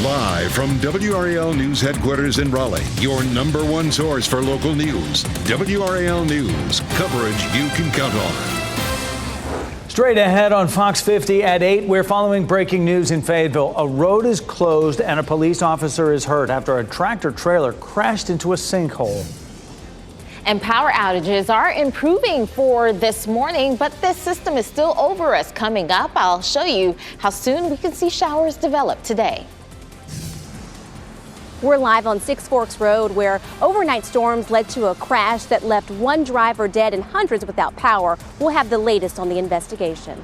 Live from WRAL News Headquarters in Raleigh, your number one source for local news. WRAL News, coverage you can count on. Straight ahead on Fox 50 at 8, we're following breaking news in Fayetteville. A road is closed and a police officer is hurt after a tractor trailer crashed into a sinkhole. And power outages are improving for this morning, but this system is still over us. Coming up, I'll show you how soon we can see showers develop today. We're live on Six Forks Road, where overnight storms led to a crash that left one driver dead and hundreds without power. We'll have the latest on the investigation.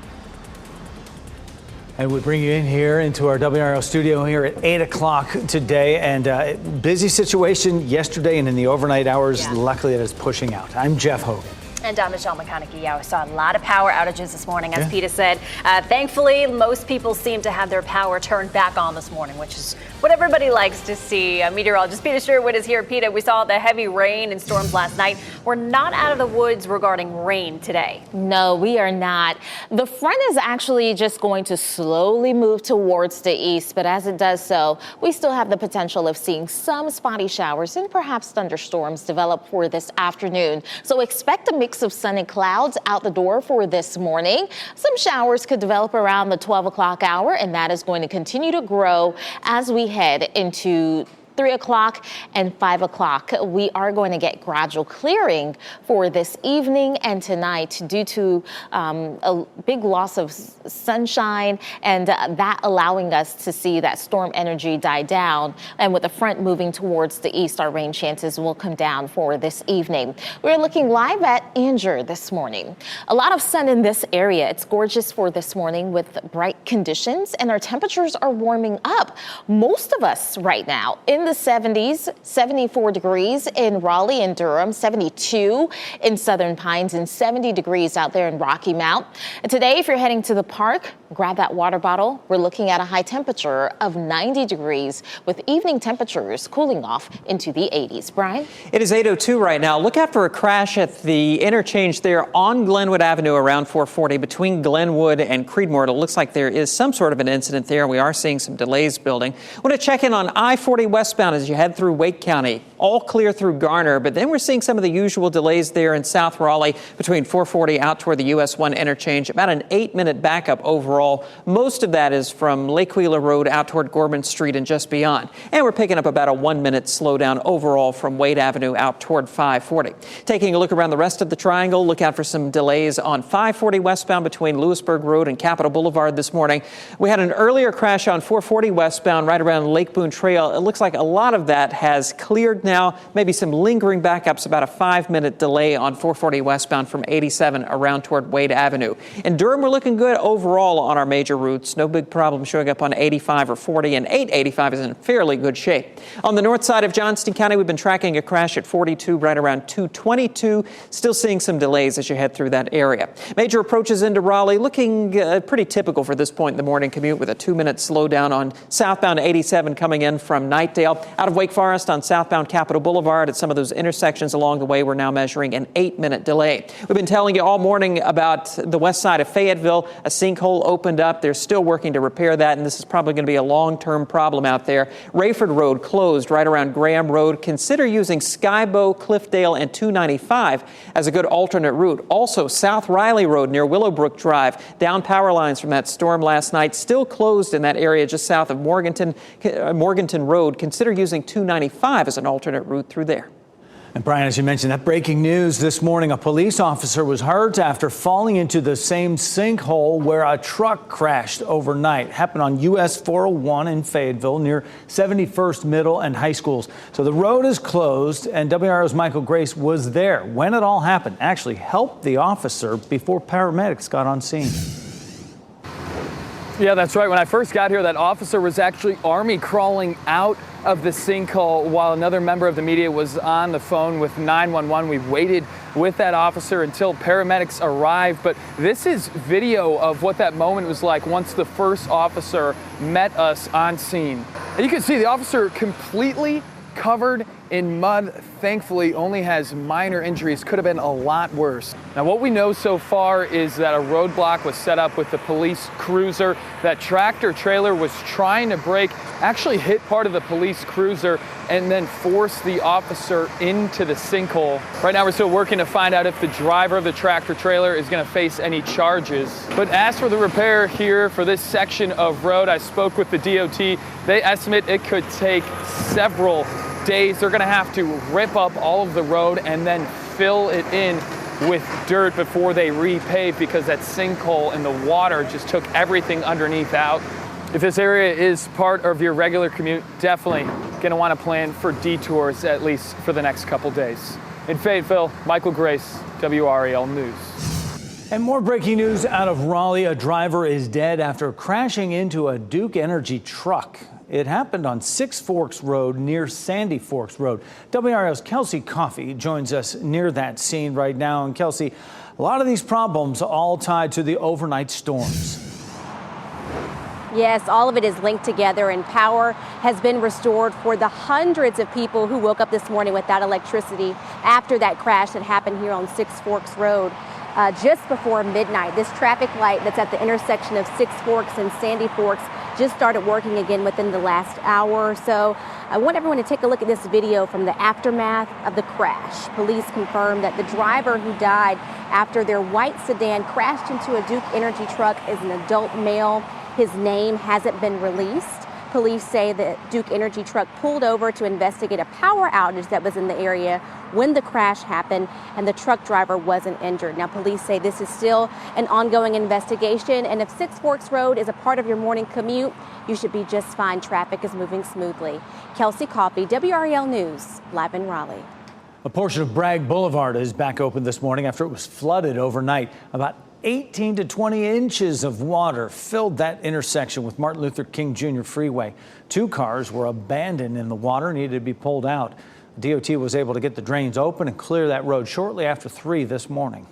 And we bring you in here into our WRL studio here at 8 o'clock today. And busy situation yesterday and in the overnight hours. Luckily, it is pushing out. I'm Jeff Hogan. And I'm Michelle McConaughey. Yeah, we saw a lot of power outages this morning, as Peter said. Thankfully, most people seem to have their power turned back on this morning, which is what everybody likes to see. Meteorologist Peter Sherwood is here. Peter, we saw the heavy rain and storms last night. We're not out of the woods regarding rain today. No, we are not. The front is actually just going to slowly move towards the east, but as it does so, we still have the potential of seeing some spotty showers and perhaps thunderstorms develop for this afternoon. So expect a mix of sun and clouds out the door for this morning. Some showers could develop around the 12 o'clock hour, and that is going to continue to grow as we head into 3 o'clock and 5 o'clock. We are going to get gradual clearing for this evening and tonight due to a big loss of sunshine and that allowing us to see that storm energy die down. And with the front moving towards the east, our rain chances will come down for this evening. We're looking live at Anger this morning. A lot of sun in this area. It's gorgeous for this morning with bright conditions, and our temperatures are warming up. Most of us right now in the 70s, 74 degrees in Raleigh and Durham, 72 in Southern Pines, and 70 degrees out there in Rocky Mount. And today, if you're heading to the park, grab that water bottle. We're looking at a high temperature of 90 degrees with evening temperatures cooling off into the 80s. Brian? It is 8:02 right now. Look out for a crash at the interchange there on Glenwood Avenue around 440 between Glenwood and Creedmoor. It looks like there is some sort of an incident there. We are seeing some delays building. I want to check in on I-40 westbound as you head through Wake County. All clear through Garner, but then we're seeing some of the usual delays there in South Raleigh between 440 out toward the US 1 interchange. About an 8-minute backup overall. Most of that is from Lake Wheeler Road out toward Gorman Street and just beyond. And we're picking up about a 1-minute slowdown overall from Wade Avenue out toward 540. Taking a look around the rest of the triangle, look out for some delays on 540 westbound between Lewisburg Road and Capitol Boulevard this morning. We had an earlier crash on 440 westbound right around Lake Boone Trail. It looks like a lot of that has cleared now. Maybe some lingering backups, about a 5-minute delay on 440 westbound from 87 around toward Wade Avenue. In Durham, we're looking good overall on our major routes. No big problem showing up on 85 or 40, and 885 is in fairly good shape. On the north side of Johnston County, we've been tracking a crash at 42 right around 222. Still seeing some delays as you head through that area. Major approaches into Raleigh looking pretty typical for this point in the morning commute with a 2-minute slowdown on southbound 87 coming in from Knightdale. Out of Wake Forest on southbound Capitol Boulevard at some of those intersections along the way, we're now measuring an 8-minute delay. We've been telling you all morning about the west side of Fayetteville. A sinkhole opened up. They're still working to repair that, and this is probably going to be a long-term problem out there. Rayford Road closed right around Graham Road. Consider using Skybow, Cliffdale, and 295 as a good alternate route. Also, South Riley Road near Willowbrook Drive. Down power lines from that storm last night. Still closed in that area just south of Morganton Road. Consider using 295 as an alternate route through there. And Brian, as you mentioned, that breaking news this morning, a police officer was hurt after falling into the same sinkhole where a truck crashed overnight. Happened on US 401 in Fayetteville near 71st Middle and High Schools. So the road is closed, and WRO's Michael Grace was there when it all happened. Actually helped the officer before paramedics got on scene. Yeah, that's right. When I first got here, that officer was actually army crawling out of the sinkhole while another member of the media was on the phone with 911. We waited with that officer until paramedics arrived. But this is video of what that moment was like once the first officer met us on scene. And you can see the officer completely covered in mud, thankfully only has minor injuries. Could have been a lot worse. Now, what we know so far is that a roadblock was set up with the police cruiser. That tractor trailer was trying to brake, actually hit part of the police cruiser and then forced the officer into the sinkhole. Right now, we're still working to find out if the driver of the tractor trailer is going to face any charges. But as for the repair here for this section of road, I spoke with the DOT. They estimate it could take several days. They're going to have to rip up all of the road and then fill it in with dirt before they repave, because that sinkhole and the water just took everything underneath out. If this area is part of your regular commute, definitely going to want to plan for detours, at least for the next couple days. In Fayetteville, Michael Grace, WRAL News. And more breaking news out of Raleigh. A driver is dead after crashing into a Duke Energy truck. It happened on Six Forks Road near Sandy Forks Road. WRAL's Kelsey Coffey joins us near that scene right now. And Kelsey, a lot of these problems all tied to the overnight storms. Yes, all of it is linked together, and power has been restored for the hundreds of people who woke up this morning without electricity after that crash that happened here on Six Forks Road just before midnight. This traffic light that's at the intersection of Six Forks and Sandy Forks just started working again within the last hour or so. I want everyone to take a look at this video from the aftermath of the crash. Police confirmed that the driver who died after their white sedan crashed into a Duke Energy truck is an adult male. His name hasn't been released. Police say the Duke Energy truck pulled over to investigate a power outage that was in the area when the crash happened, and the truck driver wasn't injured. Now, police say this is still an ongoing investigation, and if Six Forks Road is a part of your morning commute, you should be just fine. Traffic is moving smoothly. Kelsey Coffey, WRAL News, live in Raleigh. A portion of Bragg Boulevard is back open this morning after it was flooded overnight. About 18 to 20 inches of water filled that intersection with Martin Luther King Jr. Freeway. 2 cars were abandoned in the water, needed to be pulled out. DOT was able to get the drains open and clear that road shortly after 3 this morning.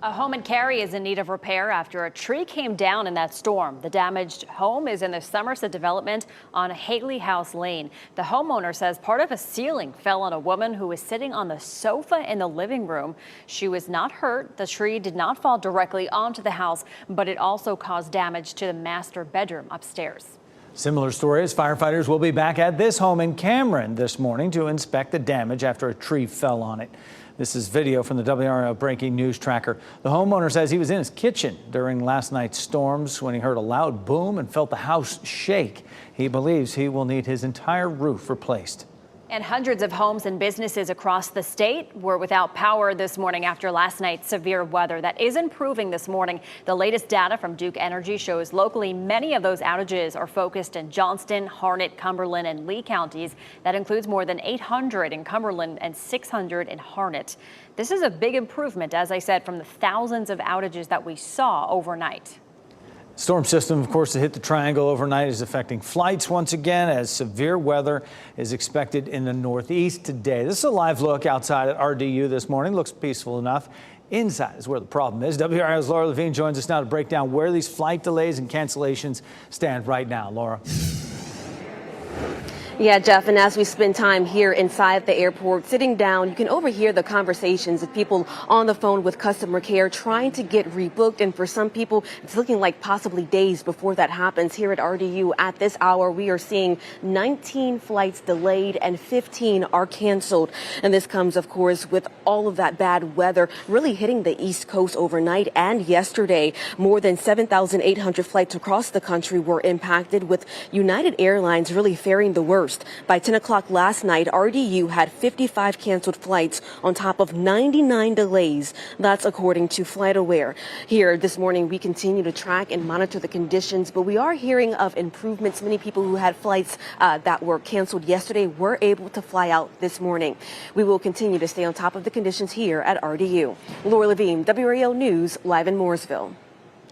A home in Cary is in need of repair after a tree came down in that storm. The damaged home is in the Somerset development on Haley House Lane. The homeowner says part of a ceiling fell on a woman who was sitting on the sofa in the living room. She was not hurt. The tree did not fall directly onto the house, but it also caused damage to the master bedroom upstairs. Similar stories. Firefighters will be back at this home in Cameron this morning to inspect the damage after a tree fell on it. This is video from the WRAL Breaking News Tracker. The homeowner says he was in his kitchen during last night's storms when he heard a loud boom and felt the house shake. He believes he will need his entire roof replaced. And hundreds of homes and businesses across the state were without power this morning after last night's severe weather. That is improving this morning. The latest data from Duke Energy shows locally many of those outages are focused in Johnston, Harnett, Cumberland, and Lee counties. That includes more than 800 in Cumberland and 600 in Harnett. This is a big improvement, as I said, from the thousands of outages that we saw overnight. Storm system, of course, that hit the triangle overnight is affecting flights once again as severe weather is expected in the northeast today. This is a live look outside at RDU this morning. Looks peaceful enough. Inside is where the problem is. WRAL's Laura Levine joins us now to break down where these flight delays and cancellations stand right now. Laura. Yeah, Jeff, and as we spend time here inside the airport, sitting down, you can overhear the conversations of people on the phone with customer care trying to get rebooked. And for some people, it's looking like possibly days before that happens. Here at RDU at this hour, we are seeing 19 flights delayed and 15 are canceled. And this comes, of course, with all of that bad weather really hitting the East Coast overnight and yesterday. More than 7,800 flights across the country were impacted, with United Airlines really faring the worst. By 10 o'clock last night, RDU had 55 canceled flights on top of 99 delays. That's according to FlightAware. Here this morning, we continue to track and monitor the conditions, but we are hearing of improvements. Many people who had flights that were canceled yesterday were able to fly out this morning. We will continue to stay on top of the conditions here at RDU. Laura Levine, WRAL News, live in Mooresville.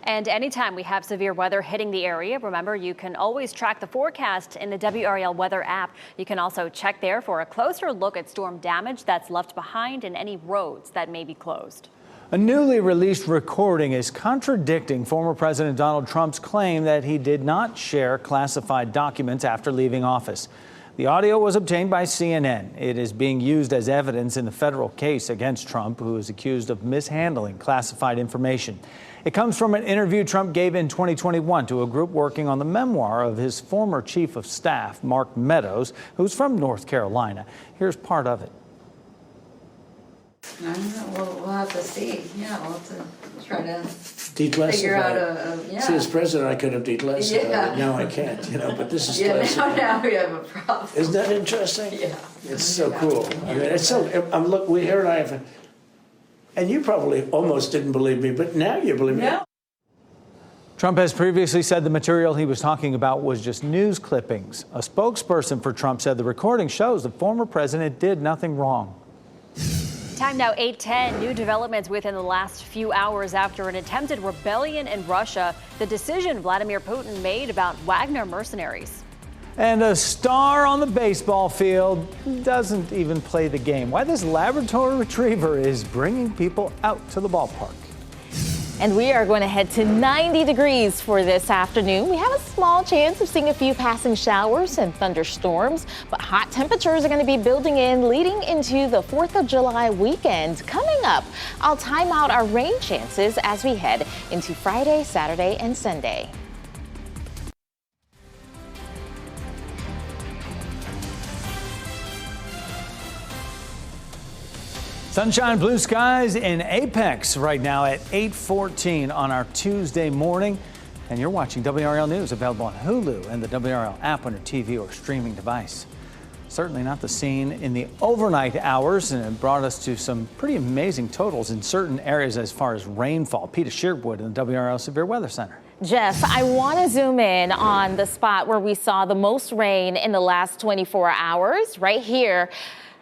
And anytime we have severe weather hitting the area, remember, you can always track the forecast in the WRAL weather app. You can also check there for a closer look at storm damage that's left behind and any roads that may be closed. A newly released recording is contradicting former President Donald Trump's claim that he did not share classified documents after leaving office. The audio was obtained by CNN. It is being used as evidence in the federal case against Trump, who is accused of mishandling classified information. It comes from an interview Trump gave in 2021 to a group working on the memoir of his former chief of staff, Mark Meadows, who's from North Carolina. Here's part of it. I don't know. We'll have to see. Yeah, we'll have to try to Declassify. figure out a See, as president, I could have declassified Yeah. it. Now I can't, but this is yeah. classified. Now we have a problem. Isn't that interesting? Yeah. It's so cool. I mean, it's so. Look, we here and I have, and you probably almost didn't believe me, but now you believe me. No. Trump has previously said the material he was talking about was just news clippings. A spokesperson for Trump said the recording shows the former president did nothing wrong. Time now 8:10. New developments within the last few hours after an attempted rebellion in Russia. The decision Vladimir Putin made about Wagner mercenaries. And a star on the baseball field doesn't even play the game. Why this Labrador retriever is bringing people out to the ballpark. And we are going to head to 90 degrees for this afternoon. We have a small chance of seeing a few passing showers and thunderstorms, but hot temperatures are going to be building in leading into the 4th of July weekend. Coming up, I'll time out our rain chances as we head into Friday, Saturday, and Sunday. Sunshine, blue skies in Apex right now at 8:14 on our Tuesday morning. And you're watching WRAL News, available on Hulu and the WRAL app on your TV or streaming device. Certainly not the scene in the overnight hours, and it brought us to some pretty amazing totals in certain areas as far as rainfall. Peter Sherwood in the WRAL Severe Weather Center. Jeff, I want to zoom in on the spot where we saw the most rain in the last 24 hours, right here.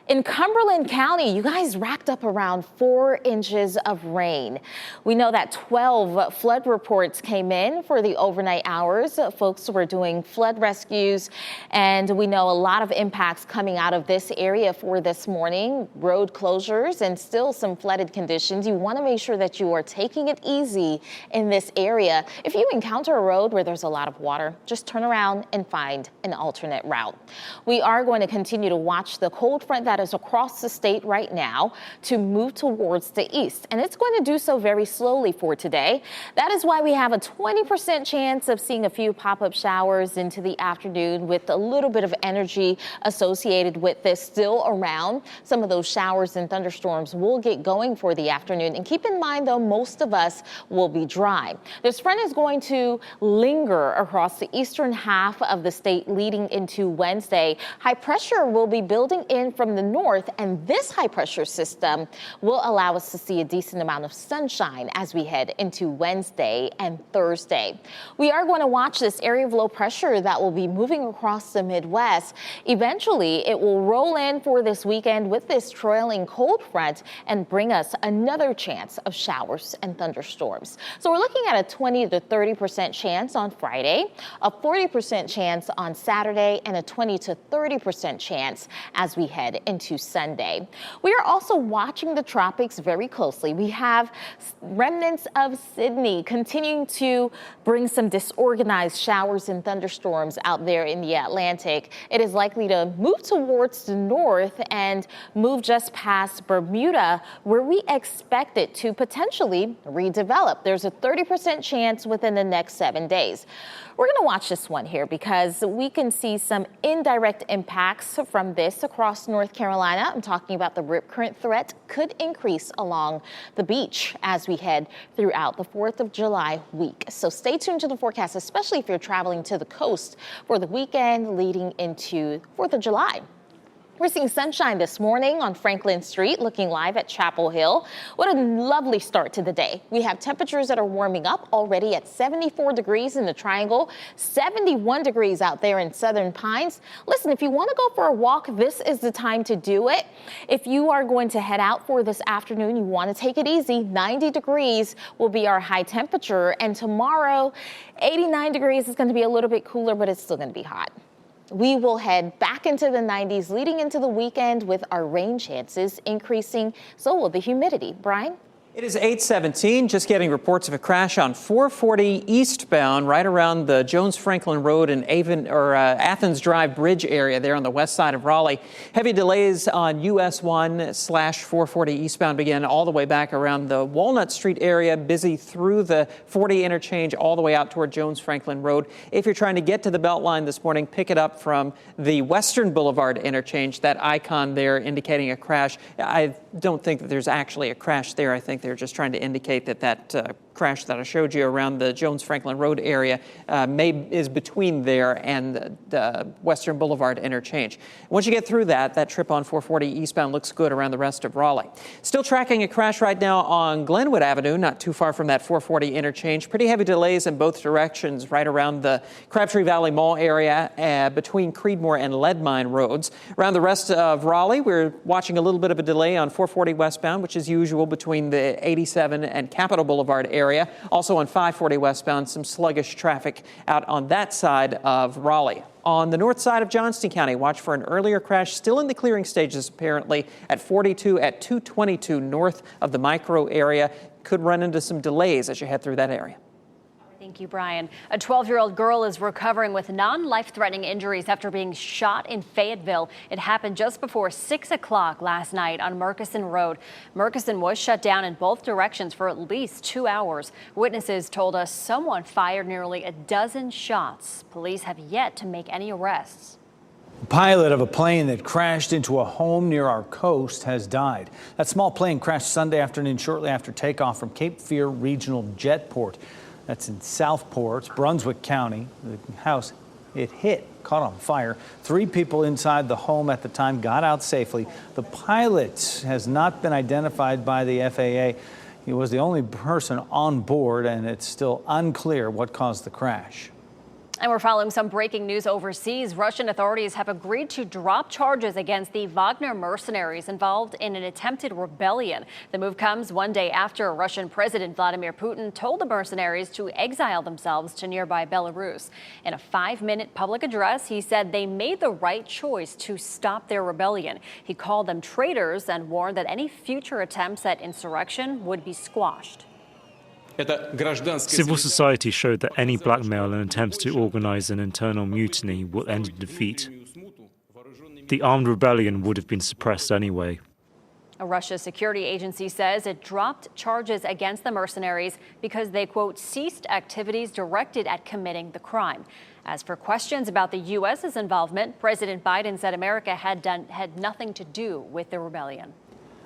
In Cumberland County, you guys racked up around 4 inches of rain. We know that 12 flood reports came in for the overnight hours. Folks were doing flood rescues, and we know a lot of impacts coming out of this area for this morning. Road closures and still some flooded conditions. You want to make sure that you are taking it easy in this area. If you encounter a road where there's a lot of water, just turn around and find an alternate route. We are going to continue to watch the cold front that is across the state right now to move towards the east, and it's going to do so very slowly for today. That is why we have a 20% chance of seeing a few pop-up showers into the afternoon, with a little bit of energy associated with this still around. Some of those showers and thunderstorms will get going for the afternoon, and keep in mind though, most of us will be dry. This front is going to linger across the eastern half of the state leading into Wednesday. High pressure will be building in from the north, and this high pressure system will allow us to see a decent amount of sunshine as we head into Wednesday and Thursday. We are going to watch this area of low pressure that will be moving across the Midwest. Eventually, it will roll in for this weekend with this trailing cold front and bring us another chance of showers and thunderstorms. So we're looking at a 20 to 30% chance on Friday, a 40% chance on Saturday, and a 20 to 30% chance as we head into Sunday. We are also watching the tropics very closely. We have remnants of Sydney continuing to bring some disorganized showers and thunderstorms out there in the Atlantic. It is likely to move towards the north and move just past Bermuda, where we expect it to potentially redevelop. There's a 30% chance within the next 7 days. We're going to watch this one here because we can see some indirect impacts from this across North Carolina. I'm talking about the rip current threat could increase along the beach as we head throughout the 4th of July week. So stay tuned to the forecast, especially if you're traveling to the coast for the weekend leading into 4th of July. We're seeing sunshine this morning on Franklin Street, looking live at Chapel Hill. What a lovely start to the day. We have temperatures that are warming up already at 74 degrees in the Triangle, 71 degrees out there in Southern Pines. Listen, if you want to go for a walk, this is the time to do it. If you are going to head out for this afternoon, you want to take it easy. 90 degrees will be our high temperature, and tomorrow, 89 degrees is going to be a little bit cooler, but it's still going to be hot. We will head back into the 90s leading into the weekend with our rain chances increasing. So will the humidity. Brian? It is 8:17, just getting reports of a crash on 440 eastbound right around the Jones Franklin Road and Athens Drive Bridge area there on the west side of Raleigh. Heavy delays on US 1/440 eastbound begin all the way back around the Walnut Street area, busy through the 40 interchange all the way out toward Jones Franklin Road. If you're trying to get to the Beltline this morning, pick it up from the Western Boulevard interchange, that icon there indicating a crash. I don't think that there's actually a crash there. I think they're just trying to indicate that crash that I showed you around the Jones Franklin Road area is between there and the Western Boulevard interchange. Once you get through that trip on 440 eastbound looks good around the rest of Raleigh. Still tracking a crash right now on Glenwood Avenue, not too far from that 440 interchange. Pretty heavy delays in both directions right around the Crabtree Valley Mall area between Creedmoor and Leadmine roads. Around the rest of Raleigh, we're watching a little bit of a delay on 440 westbound, which is usual between the 87 and Capitol Boulevard area. Also on 540 westbound, some sluggish traffic out on that side of Raleigh. On the north side of Johnston County, watch for an earlier crash, still in the clearing stages apparently, at 42 at 222 north of the micro area. Could run into some delays as you head through that area. Thank you, Brian. A 12-year-old girl is recovering with non-life-threatening injuries after being shot in Fayetteville. It happened just before 6 o'clock last night on Murchison Road. Murchison was shut down in both directions for at least 2 hours. Witnesses told us someone fired nearly a dozen shots. Police have yet to make any arrests. The pilot of a plane that crashed into a home near our coast has died. That small plane crashed Sunday afternoon shortly after takeoff from Cape Fear Regional Jetport. That's in Southport, Brunswick County. The house it hit caught on fire. 3 people inside the home at the time got out safely. The pilot has not been identified by the FAA. He was the only person on board, and it's still unclear what caused the crash. And we're following some breaking news overseas. Russian authorities have agreed to drop charges against the Wagner mercenaries involved in an attempted rebellion. The move comes one day after Russian President Vladimir Putin told the mercenaries to exile themselves to nearby Belarus. In a 5-minute public address, he said they made the right choice to stop their rebellion. He called them traitors and warned that any future attempts at insurrection would be squashed. Civil society showed that any blackmail and attempts to organize an internal mutiny will end in defeat. The armed rebellion would have been suppressed anyway. A Russia security agency says it dropped charges against the mercenaries because they, quote, ceased activities directed at committing the crime. As for questions about the U.S.'s involvement, President Biden said America had nothing to do with the rebellion.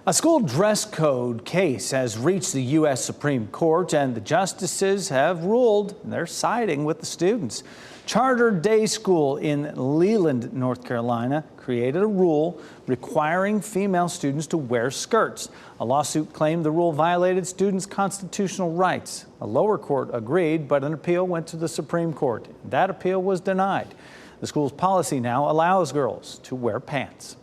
A school dress code case has reached the U.S. Supreme Court, and the justices have ruled they're siding with the students. Charter Day School in Leland, North Carolina, created a rule requiring female students to wear skirts. A lawsuit claimed the rule violated students' constitutional rights. A lower court agreed, but an appeal went to the Supreme Court. That appeal was denied. The school's policy now allows girls to wear pants.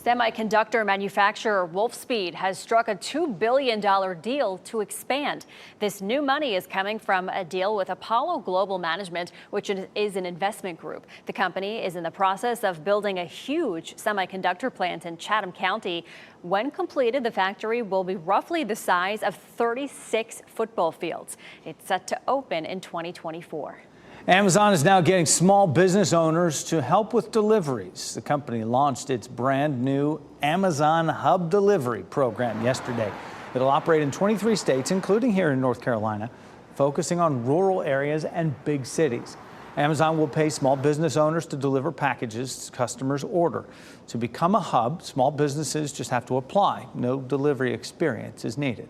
Semiconductor manufacturer Wolfspeed has struck a $2 billion deal to expand. This new money is coming from a deal with Apollo Global Management, which is an investment group. The company is in the process of building a huge semiconductor plant in Chatham County. When completed, the factory will be roughly the size of 36 football fields. It's set to open in 2024. Amazon is now getting small business owners to help with deliveries. The company launched its brand new Amazon Hub Delivery program yesterday. It'll operate in 23 states, including here in North Carolina, focusing on rural areas and big cities. Amazon will pay small business owners to deliver packages customers order. To become a hub, small businesses just have to apply. No delivery experience is needed.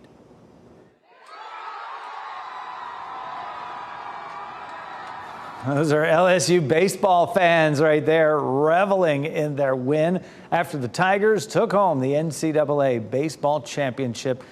Those are LSU baseball fans right there, reveling in their win after the Tigers took home the NCAA baseball championship.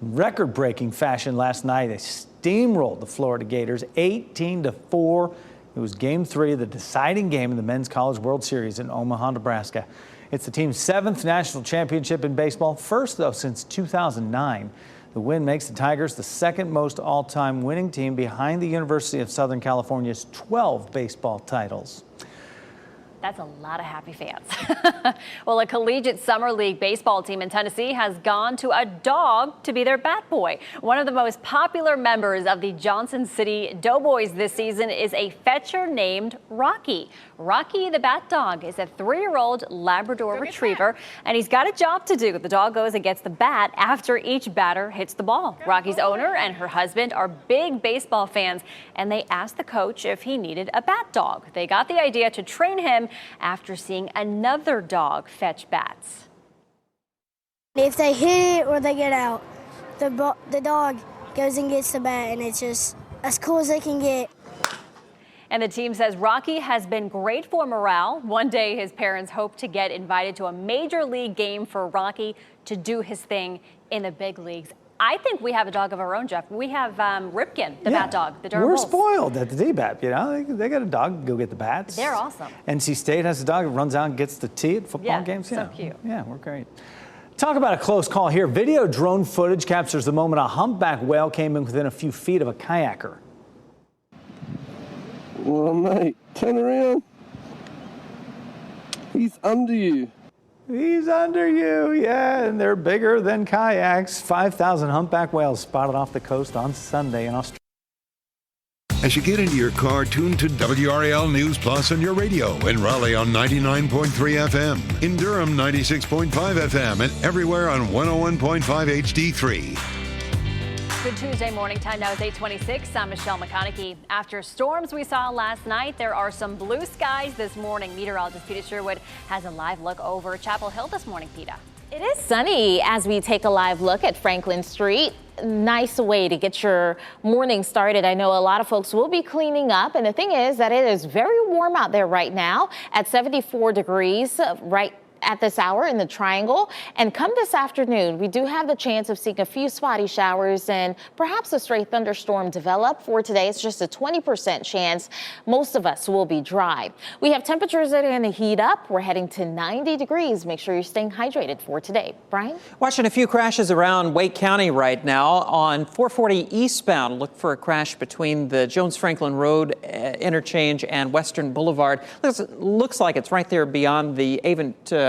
Record-breaking fashion last night. They steamrolled the Florida Gators 18-4. It was Game 3, the deciding game in the Men's College World Series in Omaha, Nebraska. It's the team's 7th national championship in baseball, first, though, since 2009. The win makes the Tigers the second most all-time winning team behind the University of Southern California's 12 baseball titles. That's a lot of happy fans. Well, a collegiate summer league baseball team in Tennessee has gone to a dog to be their bat boy. One of the most popular members of the Johnson City Doughboys this season is a fetcher named Rocky. Rocky the bat dog is a 3-year-old Labrador retriever, and he's got a job to do. The dog goes and gets the bat after each batter hits the ball. Rocky's owner and her husband are big baseball fans, and they asked the coach if he needed a bat dog. They got the idea to train him after seeing another dog fetch bats. If they hit it or they get out, the dog goes and gets the bat, and it's just as cool as they can get. And the team says Rocky has been great for morale. One day his parents hope to get invited to a major league game for Rocky to do his thing in the big leagues. I think we have a dog of our own, Jeff. We have Ripken, the bat dog, the Durham We're Bulls. spoiled at the D-BAP, you know. They got a dog, go get the bats. They're awesome. NC State has a dog that runs out and gets the tee at football games. So cute. Yeah, we're great. Talk about a close call here. Video drone footage captures the moment a humpback whale came in within a few feet of a kayaker. Well, mate, turn around. He's under you. He's under you, yeah, and they're bigger than kayaks. 5,000 humpback whales spotted off the coast on Sunday in Australia. As you get into your car, tune to WRAL News Plus on your radio. In Raleigh on 99.3 FM, in Durham 96.5 FM, and everywhere on 101.5 HD3. Good Tuesday morning. Time now is 8:26. I'm Michelle McConaughey. After storms we saw last night, there are some blue skies this morning. Meteorologist Peter Sherwood has a live look over Chapel Hill this morning. Peter. It is sunny as we take a live look at Franklin Street. Nice way to get your morning started. I know a lot of folks will be cleaning up, and the thing is that it is very warm out there right now at 74 degrees right at this hour in the Triangle. And come this afternoon, we do have the chance of seeing a few spotty showers and perhaps a stray thunderstorm develop. For today, it's just a 20% chance. Most of us will be dry. We have temperatures that are going to heat up. We're heading to 90 degrees. Make sure you're staying hydrated for today. Brian? Watching a few crashes around Wake County right now. On 440 eastbound, look for a crash between the Jones Franklin Road interchange and Western Boulevard. Looks like it's right there beyond the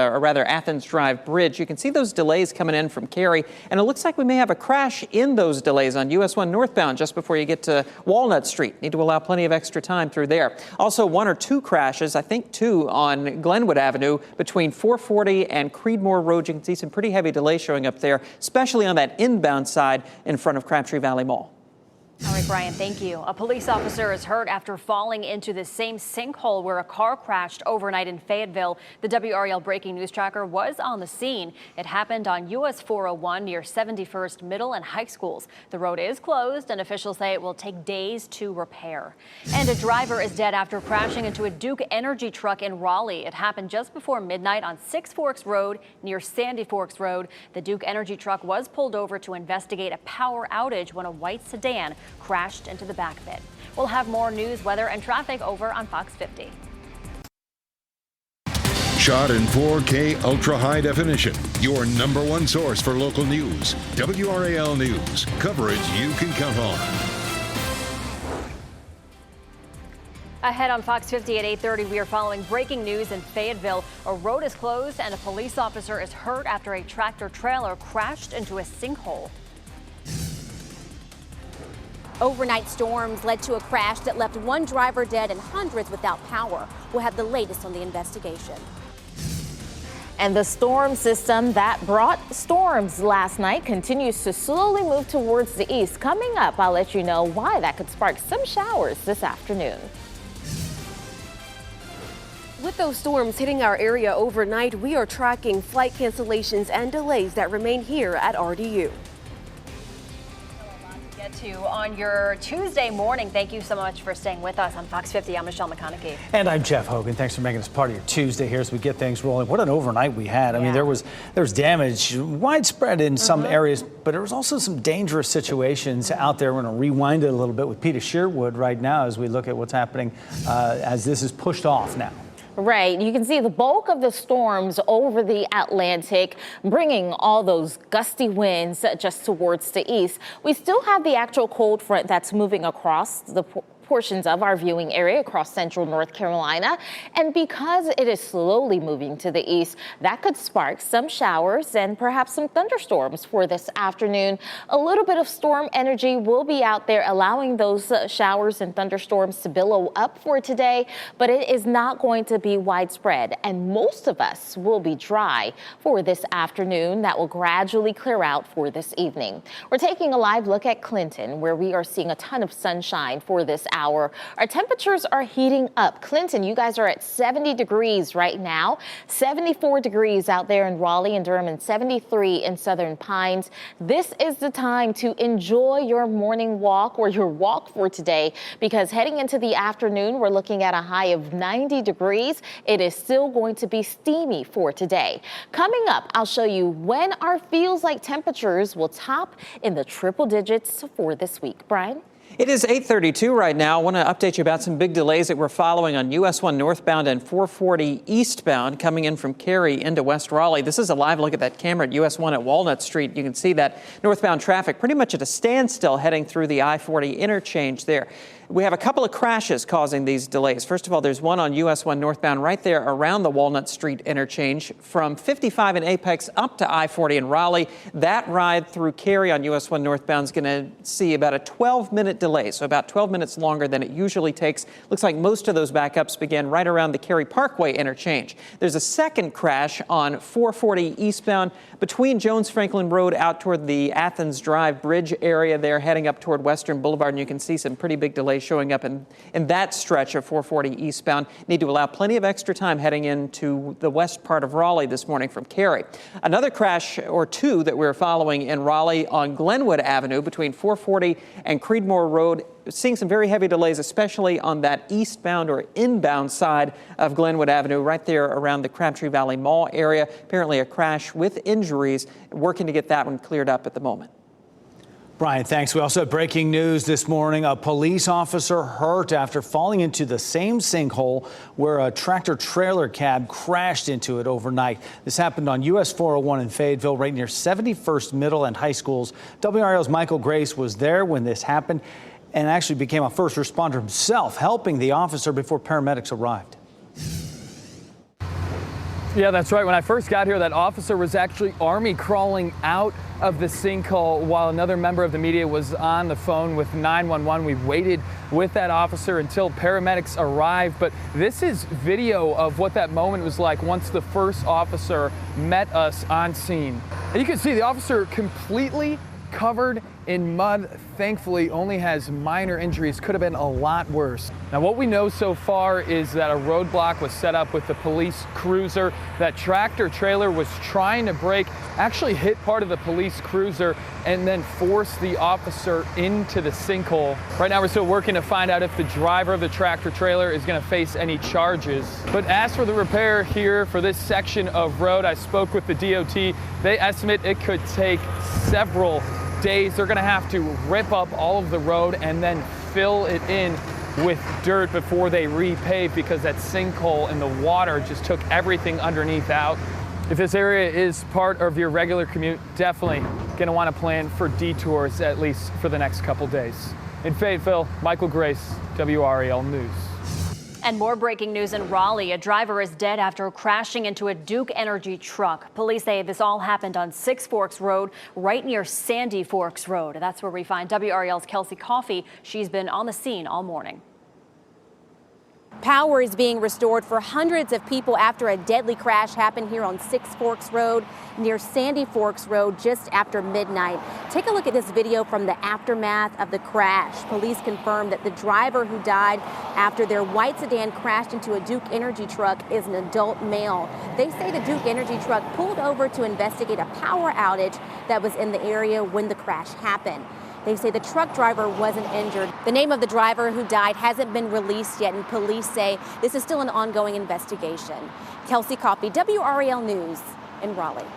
Athens Drive Bridge. You can see those delays coming in from Cary, and it looks like we may have a crash in those delays on US 1 northbound just before you get to Walnut Street. Need to allow plenty of extra time through there. Also, 1 or 2 crashes, I think 2 on Glenwood Avenue between 440 and Creedmoor Road. You can see some pretty heavy delay showing up there, especially on that inbound side in front of Crabtree Valley Mall. All right, Brian, thank you. A police officer is hurt after falling into the same sinkhole where a car crashed overnight in Fayetteville. The WRAL breaking news tracker was on the scene. It happened on US 401 near 71st Middle and High Schools. The road is closed, and officials say it will take days to repair. And a driver is dead after crashing into a Duke Energy truck in Raleigh. It happened just before midnight on Six Forks Road near Sandy Forks Road. The Duke Energy truck was pulled over to investigate a power outage when a white sedan crashed into the back bed. We'll have more news, weather, and traffic over on Fox 50. Shot in 4K ultra high definition. Your number one source for local news. WRAL News. Coverage you can count on. Ahead on Fox 50 at 8:30, we are following breaking news in Fayetteville. A road is closed and a police officer is hurt after a tractor trailer crashed into a sinkhole. Overnight storms led to a crash that left 1 driver dead and hundreds without power. We'll have the latest on the investigation. And the storm system that brought storms last night continues to slowly move towards the east. Coming up, I'll let you know why that could spark some showers this afternoon. With those storms hitting our area overnight, we are tracking flight cancellations and delays that remain here at RDU. To on your Tuesday morning. Thank you so much for staying with us on Fox 50. I'm Michelle McConaughey. And I'm Jeff Hogan. Thanks for making this part of your Tuesday here as we get things rolling. What an overnight we had. I mean, there was damage widespread in some areas, but there was also some dangerous situations out there. We're going to rewind it a little bit with Peter Sherwood right now as we look at what's happening as this is pushed off now. Right. You can see the bulk of the storms over the Atlantic, bringing all those gusty winds just towards the east. We still have the actual cold front that's moving across the portions of our viewing area across central North Carolina. And because it is slowly moving to the east, that could spark some showers and perhaps some thunderstorms for this afternoon. A little bit of storm energy will be out there, allowing those showers and thunderstorms to billow up for today, but it is not going to be widespread, and most of us will be dry for this afternoon. That will gradually clear out for this evening. We're taking a live look at Clinton, where we are seeing a ton of sunshine for this hour. Our temperatures are heating up. Clinton, you guys are at 70 degrees right now, 74 degrees out there in Raleigh and Durham, and 73 in Southern Pines. This is the time to enjoy your morning walk or your walk for today, because heading into the afternoon, we're looking at a high of 90 degrees. It is still going to be steamy for today. Coming up, I'll show you when our feels like temperatures will top in the triple digits for this week. Brian? It is 8:32 right now. I want to update you about some big delays that we're following on US 1 northbound and 440 eastbound coming in from Cary into West Raleigh. This is a live look at that camera at US 1 at Walnut Street. You can see that northbound traffic pretty much at a standstill heading through the I-40 interchange there. We have a couple of crashes causing these delays. First of all, there's one on US 1 northbound right there around the Walnut Street interchange from 55 in Apex up to I-40 in Raleigh. That ride through Cary on US 1 northbound is going to see about a 12-minute delay, so about 12 minutes longer than it usually takes. Looks like most of those backups began right around the Cary Parkway interchange. There's a second crash on 440 eastbound between Jones Franklin Road out toward the Athens Drive Bridge area there, heading up toward Western Boulevard, and you can see some pretty big delays showing up in that stretch of 440 eastbound. Need to allow plenty of extra time heading into the west part of Raleigh this morning from Cary. Another crash or two that we're following in Raleigh on Glenwood Avenue between 440 and Creedmoor Road. Seeing some very heavy delays, especially on that eastbound or inbound side of Glenwood Avenue, right there around the Crabtree Valley Mall area. Apparently a crash with injuries. Working to get that one cleared up at the moment. Brian, thanks. We also have breaking news this morning. A police officer hurt after falling into the same sinkhole where a tractor-trailer cab crashed into it overnight. This happened on US 401 in Fayetteville, right near 71st Middle and High Schools. WRAL's Michael Grace was there when this happened and actually became a first responder himself, helping the officer before paramedics arrived. Yeah, that's right. When I first got here, that officer was actually army crawling out of the sinkhole while another member of the media was on the phone with 911. We waited with that officer until paramedics arrived. But this is video of what that moment was like once the first officer met us on scene. And you can see the officer completely covered in mud, thankfully only has minor injuries. Could have been a lot worse. Now, what we know so far is that a roadblock was set up with the police cruiser. That tractor trailer was trying to brake, actually hit part of the police cruiser, and then forced the officer into the sinkhole. Right now, we're still working to find out if the driver of the tractor trailer is going to face any charges. But as for the repair here for this section of road, I spoke with the DOT. They estimate it could take several days. They're going to have to rip up all of the road and then fill it in with dirt before they repave, because that sinkhole and the water just took everything underneath out. If this area is part of your regular commute, definitely going to want to plan for detours, at least for the next couple days. In Fayetteville, Michael Grace, WRAL News. And more breaking news in Raleigh. A driver is dead after crashing into a Duke Energy truck. Police say this all happened on Six Forks Road, right near Sandy Forks Road. That's where we find WRAL's Kelsey Coffey. She's been on the scene all morning. Power is being restored for hundreds of people after a deadly crash happened here on Six Forks Road near Sandy Forks Road just after midnight. Take a look at this video from the aftermath of the crash. Police confirmed that the driver who died after their white sedan crashed into a Duke Energy truck is an adult male. They say the Duke Energy truck pulled over to investigate a power outage that was in the area when the crash happened. They say the truck driver wasn't injured. The name of the driver who died hasn't been released yet, and police say this is still an ongoing investigation. Kelsey Coffey, WRAL News in Raleigh.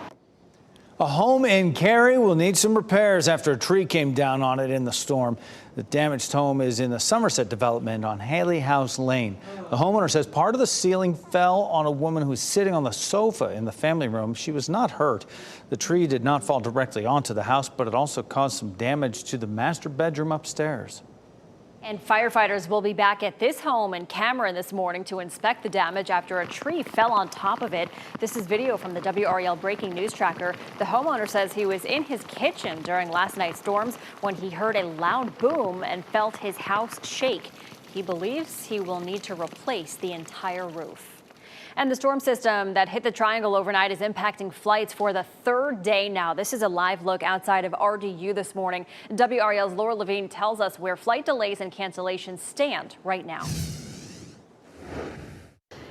A home in Cary will need some repairs after a tree came down on it in the storm. The damaged home is in the Somerset development on Haley House Lane. The homeowner says part of the ceiling fell on a woman who was sitting on the sofa in the family room. She was not hurt. The tree did not fall directly onto the house, but it also caused some damage to the master bedroom upstairs. And firefighters will be back at this home in Cameron this morning to inspect the damage after a tree fell on top of it. This is video from the WRAL breaking news tracker. The homeowner says he was in his kitchen during last night's storms when he heard a loud boom and felt his house shake. He believes he will need to replace the entire roof. And the storm system that hit the Triangle overnight is impacting flights for the third day now. This is a live look outside of RDU this morning. WRAL's Laura Levine tells us where flight delays and cancellations stand right now.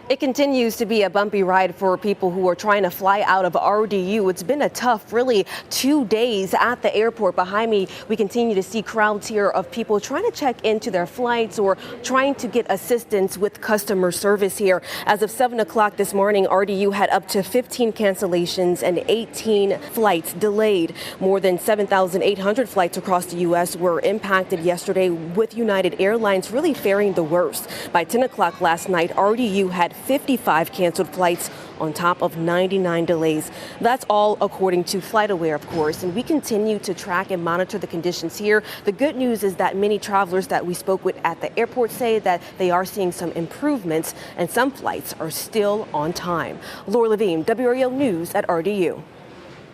It continues to be a bumpy ride for people who are trying to fly out of RDU. It's been a tough, really, 2 days at the airport. Behind me, we continue to see crowds here of people trying to check into their flights or trying to get assistance with customer service here. As of 7 o'clock this morning, RDU had up to 15 cancellations and 18 flights delayed. More than 7,800 flights across the U.S. were impacted yesterday, with United Airlines really faring the worst. By 10 o'clock last night, RDU had 55 canceled flights on top of 99 delays. That's all according to FlightAware, of course, and we continue to track and monitor the conditions here. The good news is that many travelers that we spoke with at the airport say that they are seeing some improvements and some flights are still on time. Laura Levine, WRAL News at RDU.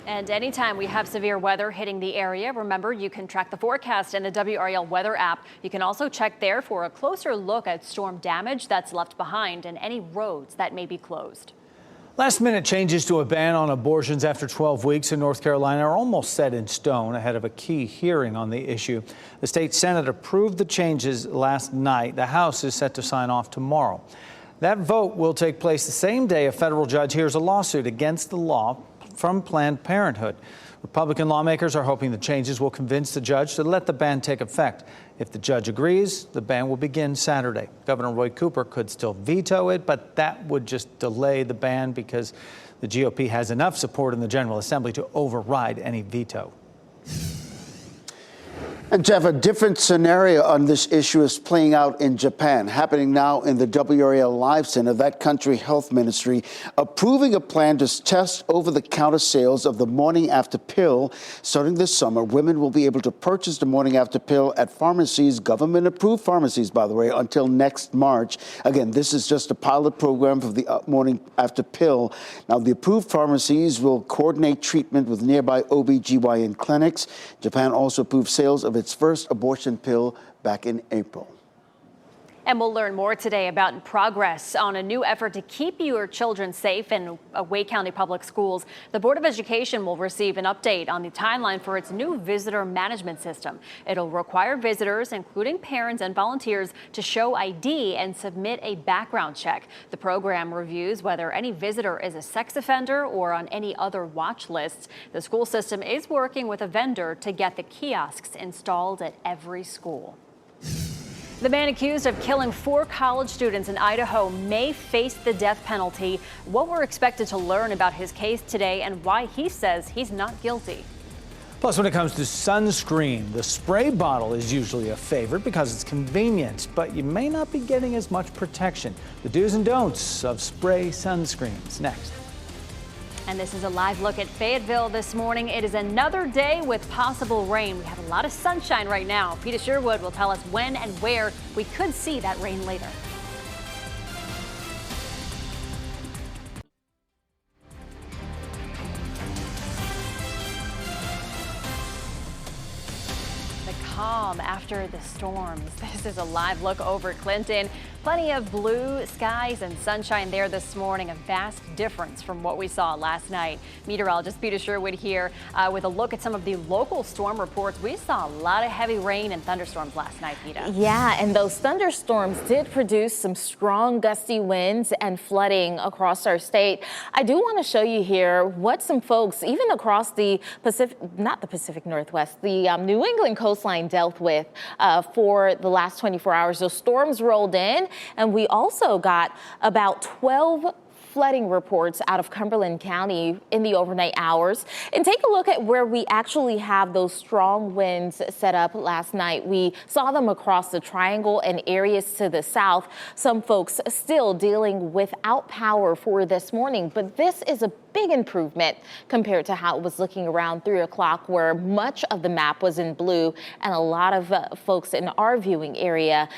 And anytime we have severe weather hitting the area, remember you can track the forecast in the WRAL weather app. You can also check there for a closer look at storm damage that's left behind and any roads that may be closed. Last-minute changes to a ban on abortions after 12 weeks in North Carolina are almost set in stone ahead of a key hearing on the issue. The state Senate approved the changes last night. The House is set to sign off tomorrow. That vote will take place the same day a federal judge hears a lawsuit against the law from Planned Parenthood. Republican lawmakers are hoping the changes will convince the judge to let the ban take effect. If the judge agrees, the ban will begin Saturday. Governor Roy Cooper could still veto it, but that would just delay the ban because the GOP has enough support in the General Assembly to override any veto. And Jeff, a different scenario on this issue is playing out in Japan, happening now in the WRAL Live Center. That country health ministry approving a plan to test over-the-counter sales of the morning after pill. Starting this summer, women will be able to purchase the morning after pill at pharmacies, government-approved pharmacies, by the way, until next March. Again, this is just a pilot program for the morning after pill. Now, the approved pharmacies will coordinate treatment with nearby OB/GYN clinics. Japan also approved sales of its first abortion pill back in April. And we'll learn more today about progress on a new effort to keep your children safe in Wake County Public Schools. The Board of Education will receive an update on the timeline for its new visitor management system. It'll require visitors, including parents and volunteers, to show ID and submit a background check. The program reviews whether any visitor is a sex offender or on any other watch lists. The school system is working with a vendor to get the kiosks installed at every school. The man accused of killing 4 college students in Idaho may face the death penalty. What we're expected to learn about his case today and why he says he's not guilty. Plus, when it comes to sunscreen, the spray bottle is usually a favorite because it's convenient, but you may not be getting as much protection. The do's and don'ts of spray sunscreens next. And this is a live look at Fayetteville this morning. It is another day with possible rain. We have a lot of sunshine right now. Peter Sherwood will tell us when and where we could see that rain later. The calm after the storms. This is a live look over Clinton. Plenty of blue skies and sunshine there this morning, a vast difference from what we saw last night. Meteorologist Peter Sherwood here with a look at some of the local storm reports. We saw a lot of heavy rain and thunderstorms last night, Peter. Yeah, and those thunderstorms did produce some strong gusty winds and flooding across our state. I do want to show you here what some folks, even across the Pacific, not the Pacific Northwest, the New England coastline dealt with for the last 24 hours. Those storms rolled in. And we also got about 12 flooding reports out of Cumberland County in the overnight hours. And take a look at where we actually have those strong winds set up last night. We saw them across the Triangle and areas to the south. Some folks still dealing without power for this morning. But this is a big improvement compared to how it was looking around 3 o'clock, where much of the map was in blue and a lot of folks in our viewing area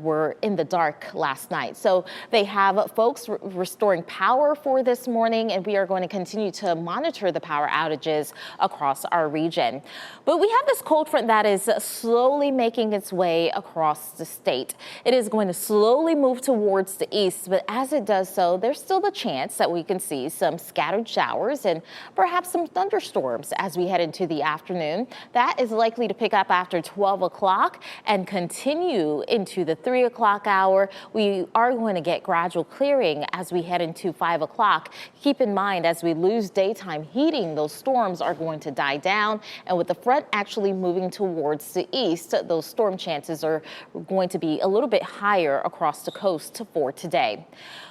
were in the dark last night. So they have folks restoring power for this morning, and we are going to continue to monitor the power outages across our region. But we have this cold front that is slowly making its way across the state. It is going to slowly move towards the east, but as it does so, there's still the chance that we can see some scattered showers and perhaps some thunderstorms as we head into the afternoon. That is likely to pick up after 12 o'clock and continue into the 3 o'clock hour. We are going to get gradual clearing as we head into 5 o'clock. Keep in mind, as we lose daytime heating, those storms are going to die down. And with the front actually moving towards the east, those storm chances are going to be a little bit higher across the coast for today.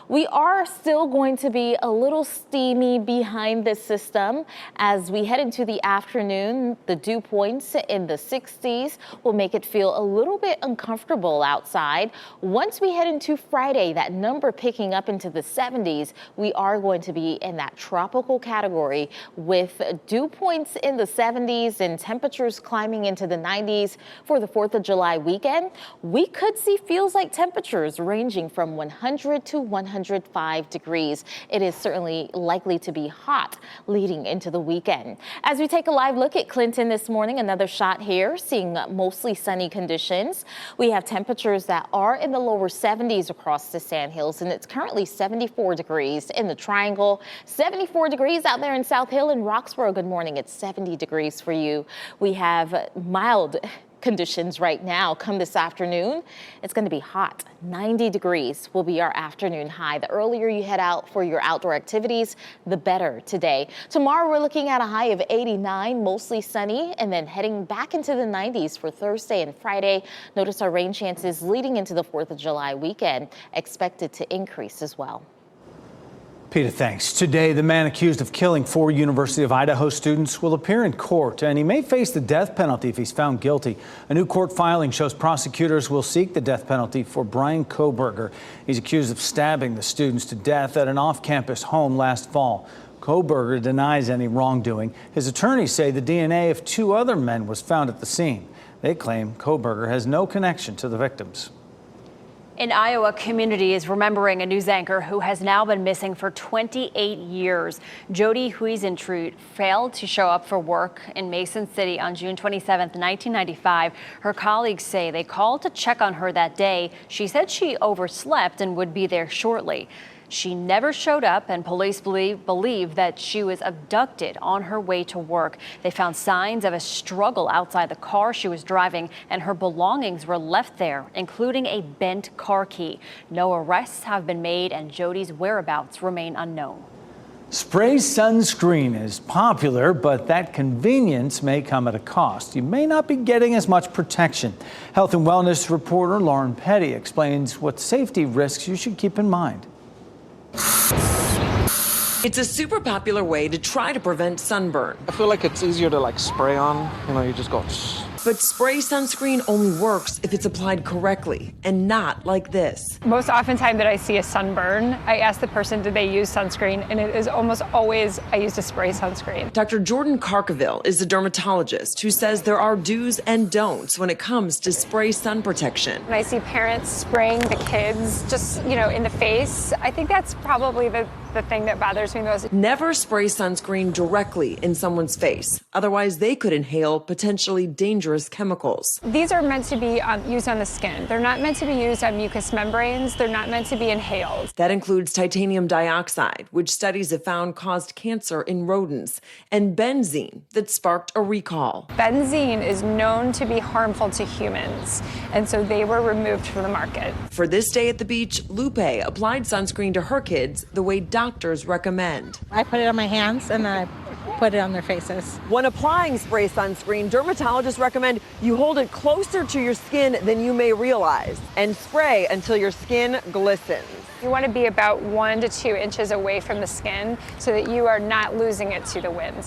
We are still going to be a little steamy behind this system as we head into the afternoon. The dew points in the 60s will make it feel a little bit uncomfortable outside. Once we head into Friday, that number picking up into the 70s, we are going to be in that tropical category with dew points in the 70s and temperatures climbing into the 90s for the 4th of July weekend. We could see feels like temperatures ranging from 100 to 105 degrees. It is certainly likely to be hot leading into the weekend. As we take a live look at Clinton this morning, another shot here, seeing mostly sunny conditions. We have temperatures that are in the lower 70s across the Sandhills, and it's currently 74 degrees in the Triangle, 74 degrees out there in South Hill and Roxborough. Good morning. It's 70 degrees for you. We have mild conditions right now. Come this afternoon, it's going to be hot. 90 degrees will be our afternoon high. The earlier you head out for your outdoor activities, the better today. Tomorrow, we're looking at a high of 89, mostly sunny, and then heading back into the 90s for Thursday and Friday. Notice our rain chances leading into the 4th of July weekend expected to increase as well. Peter, thanks. Today, the man accused of killing 4 University of Idaho students will appear in court, and he may face the death penalty if he's found guilty. A new court filing shows prosecutors will seek the death penalty for Brian Kohberger. He's accused of stabbing the students to death at an off-campus home last fall. Kohberger denies any wrongdoing. His attorneys say the DNA of 2 other men was found at the scene. They claim Kohberger has no connection to the victims. An Iowa community is remembering a news anchor who has now been missing for 28 years. Jody Huizentrud failed to show up for work in Mason City on June 27, 1995. Her colleagues say they called to check on her that day. She said she overslept and would be there shortly. She never showed up, and police believe that she was abducted on her way to work. They found signs of a struggle outside the car she was driving, and her belongings were left there, including a bent car key. No arrests have been made, and Jody's whereabouts remain unknown. Spray sunscreen is popular, but that convenience may come at a cost. You may not be getting as much protection. Health and wellness reporter Lauren Petty explains what safety risks you should keep in mind. It's a super popular way to try to prevent sunburn. I feel like it's easier to spray on, you just go. But spray sunscreen only works if it's applied correctly and not like this. Most oftentimes that I see a sunburn, I ask the person, did they use sunscreen? And it is almost always, I used a spray sunscreen. Dr. Jordan Carcaville is a dermatologist who says there are do's and don'ts when it comes to spray sun protection. When I see parents spraying the kids just, in the face, I think that's probably the thing that bothers me most. Never spray sunscreen directly in someone's face. Otherwise, they could inhale potentially dangerous chemicals. These are meant to be used on the skin. They're not meant to be used on mucous membranes. They're not meant to be inhaled. That includes titanium dioxide, which studies have found caused cancer in rodents, and benzene that sparked a recall. Benzene is known to be harmful to humans, and so they were removed from the market. For this day at the beach, Lupe applied sunscreen to her kids the way doctors recommend. I put it on my hands and then I put it on their faces. When applying spray sunscreen, dermatologists recommend you hold it closer to your skin than you may realize and spray until your skin glistens. You want to be about 1 to 2 inches away from the skin so that you are not losing it to the wind.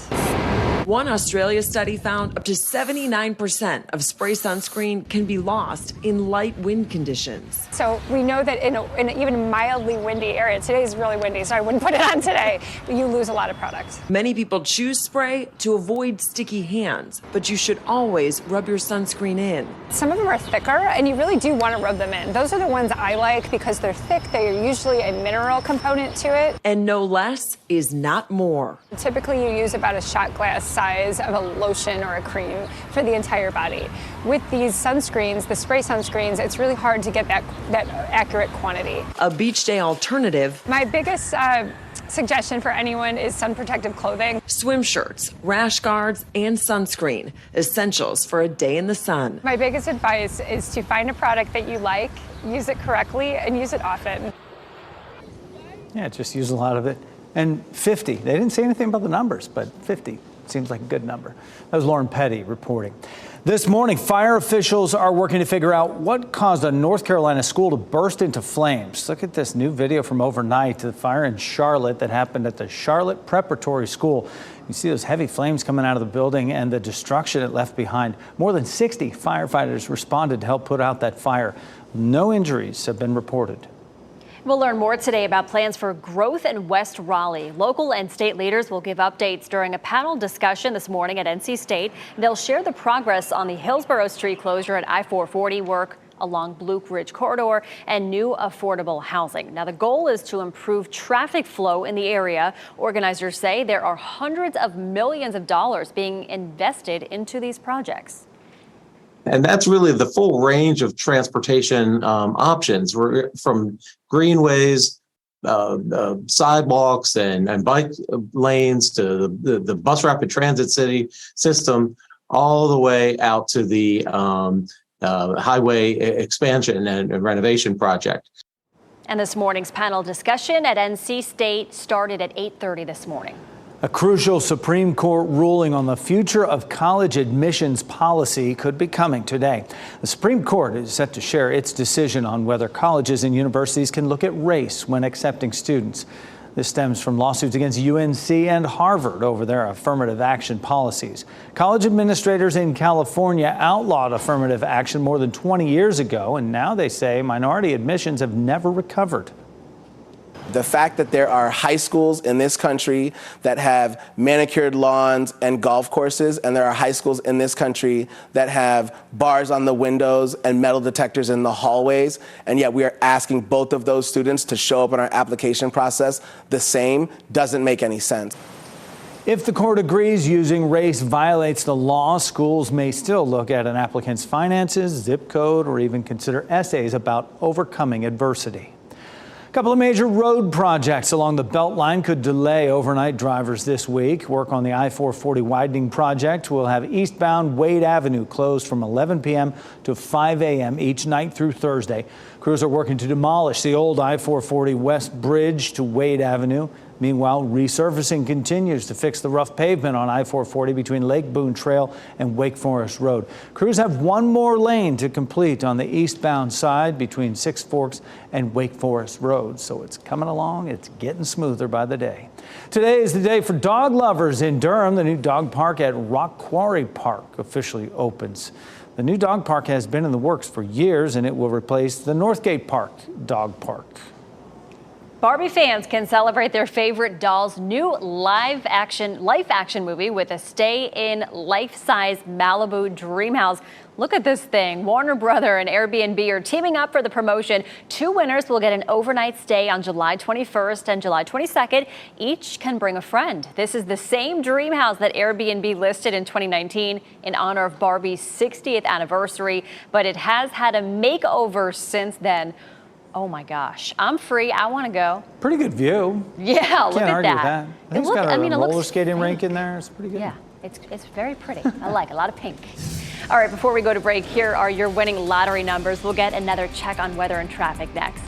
One Australia study found up to 79% of spray sunscreen can be lost in light wind conditions. So we know that in an even mildly windy area, today is really windy, so I wouldn't put it on today, but you lose a lot of product. Many people choose spray to avoid sticky hands, but you should always rub your sunscreen in. Some of them are thicker, and you really do want to rub them in. Those are the ones I like because they're thick. They are usually a mineral component to it. And no less is not more. Typically, you use about a shot glass size of a lotion or a cream for the entire body. With these sunscreens, the spray sunscreens, it's really hard to get that accurate quantity. A beach day alternative. My biggest suggestion for anyone is sun protective clothing. Swim shirts, rash guards, and sunscreen. Essentials for a day in the sun. My biggest advice is to find a product that you like, use it correctly, and use it often. Yeah, just use a lot of it. And 50, they didn't say anything about the numbers, but 50 seems like a good number. That was Lauren Petty reporting. This morning, fire officials are working to figure out what caused a North Carolina school to burst into flames. Look at this new video from overnight, the fire in Charlotte that happened at the Charlotte Preparatory School. You see those heavy flames coming out of the building and the destruction it left behind. More than 60 firefighters responded to help put out that fire. No injuries have been reported. We'll learn more today about plans for growth in West Raleigh. Local and state leaders will give updates during a panel discussion this morning at NC State. They'll share the progress on the Hillsborough Street closure at I-440 work along Blue Ridge Corridor and new affordable housing. Now, the goal is to improve traffic flow in the area. Organizers say there are hundreds of millions of dollars being invested into these projects. And that's really the full range of transportation options, from greenways, sidewalks and bike lanes to the bus rapid transit city system, all the way out to the highway expansion and renovation project. And this morning's panel discussion at NC State started at 8:30 this morning. A crucial Supreme Court ruling on the future of college admissions policy could be coming today. The Supreme Court is set to share its decision on whether colleges and universities can look at race when accepting students. This stems from lawsuits against UNC and Harvard over their affirmative action policies. College administrators in California outlawed affirmative action more than 20 years ago, and now they say minority admissions have never recovered. The fact that there are high schools in this country that have manicured lawns and golf courses, and there are high schools in this country that have bars on the windows and metal detectors in the hallways, and yet we are asking both of those students to show up in our application process the same, doesn't make any sense. If the court agrees using race violates the law, schools may still look at an applicant's finances, zip code, or even consider essays about overcoming adversity. A couple of major road projects along the Beltline could delay overnight drivers this week. Work on the I-440 widening project will have eastbound Wade Avenue closed from 11 p.m. to 5 a.m. each night through Thursday. Crews are working to demolish the old I-440 West Bridge to Wade Avenue. Meanwhile, resurfacing continues to fix the rough pavement on I-440 between Lake Boone Trail and Wake Forest Road. Crews have one more lane to complete on the eastbound side between Six Forks and Wake Forest Road. So it's coming along. It's getting smoother by the day. Today is the day for dog lovers in Durham. The new dog park at Rock Quarry Park officially opens. The new dog park has been in the works for years, and it will replace the Northgate Park dog park. Barbie fans can celebrate their favorite doll's new live action movie with a stay-in life-size Malibu dream house. Look at this thing. Warner Brother and Airbnb are teaming up for the promotion. 2 winners will get an overnight stay on July 21st and July 22nd. Each can bring a friend. This is the same dream house that Airbnb listed in 2019 in honor of Barbie's 60th anniversary, but it has had a makeover since then. Oh my gosh, I'm free. I want to go. Pretty good view. Yeah, look at argue with that. I think it's got a roller skating rink in there. It's pretty good. Yeah, it's very pretty. I like a lot of pink. All right, before we go to break, here are your winning lottery numbers. We'll get another check on weather and traffic next.